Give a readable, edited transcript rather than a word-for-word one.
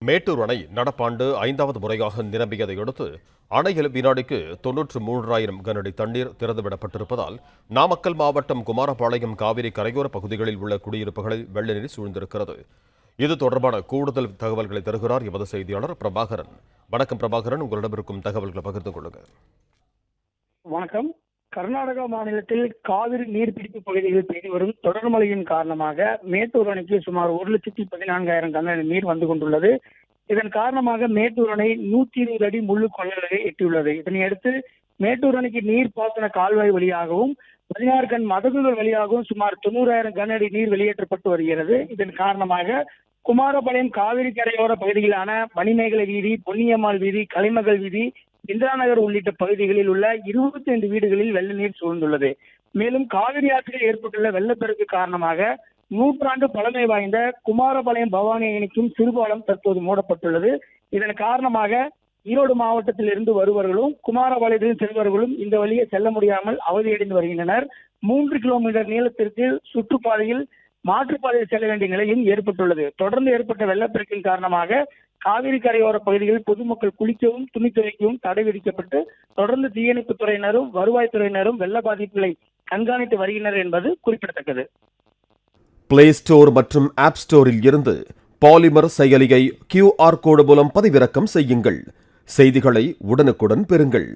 மேட்டூர் அணை நடப்பாண்டு 5வது முறையாக நிரம்பியதை அடுத்து அணையில் வினாடிக்கு 93,000 கனஅடி தண்ணீர் திறந்துவிடப்பட்டிருப்பதால் நாமக்கல் மாவட்டம் குமாரபாளையம் காவிரி கரையோர பகுதிகளில் உள்ள குடியிருப்புகளில் வெள்ள நீர் சூழ்ந்திருக்கிறது. இது தொடர்பான கூடுதல் தகவல்களை தருகிறார் எமது செய்தியாளர் பிரபாகரன். வணக்கம் பிரபாகரன், உங்களிடம் இருக்கும் தகவல்களை பகிர்ந்து கொள்ளுங்கள். வணக்கம். கர்நாடகா மாநிலத்தில் காவிரி நீர்பிடிப்பு பகுதிகளில் பெய்து வரும் தொடர் மழையின் காரணமாக மேட்டூர் அணைக்கு சுமார் 1,14,000 கனஅடி நீர் வந்து கொண்டுள்ளது. இதன் காரணமாக மேட்டூர் அணை 120 அடி முழு கொள்ளளவை எட்டியுள்ளது. இதனையடுத்து மேட்டூர் அணைக்கு நீர் பாசன கால்வாய் வழியாகவும் 16 கண் மதகுகள் வழியாகவும் சுமார் 90,000 கனஅடி நீர் வெளியேற்றப்பட்டு வருகிறது. இதன் காரணமாக குமாரபாளையம் காவிரி கரையோர பகுதிகளான மணிமேகலை வீதி, பொன்னியம்மாள் வீதி, கலைமகள் வீதி, இந்திரா நகர் உள்ளிட்ட பகுதிகளில் உள்ள 25 வீடுகளில் வெள்ள நீர் சூழ்ந்துள்ளது. மேலும் காவிரி ஆற்றில் ஏற்பட்டுள்ள வெள்ளப்பெருக்கு காரணமாக 100 ஆண்டு பழமை வாய்ந்த குமாரபாளையம் பவானி இணைக்கும் சிறுபாலம் தற்போது மூடப்பட்டுள்ளது. இதன் காரணமாக ஈரோடு மாவட்டத்தில் இருந்து வருபவர்களும் குமாரபாளையத்தில் செல்பவர்களும் இந்த வழியே செல்ல முடியாமல் அவதியடைந்து வருகின்றனர். 3 கிலோமீட்டர் நீளத்திற்கு சுற்றுப்பாதையில் மாற்றுப்பாதையில் செல்ல வேண்டிய நிலையும் ஏற்பட்டுள்ளது. தொடர்ந்து ஏற்பட்ட வெள்ளப்பெருக்கின் காரணமாக காவிரி கரையோர பகுதிகளில் பொதுமக்கள் குளிக்கவும் துணி துவைக்கவும் தடை விதிக்கப்பட்டு தொடர்ந்து தீயணைப்புத் துறையினரும் வருவாய்த்துறையினரும் வெள்ள பாதிப்புகளை கண்காணித்து வருகின்றனர் என்பது குறிப்பிடத்தக்கது. பிளே ஸ்டோர் மற்றும் ஆப் ஸ்டோரில் இருந்து பாலிமர் செயலியை QR கோடு மூலம் பதிவிறக்கம் செய்யுங்கள். செய்திகளை உடனுக்குடன் பெறுங்கள்.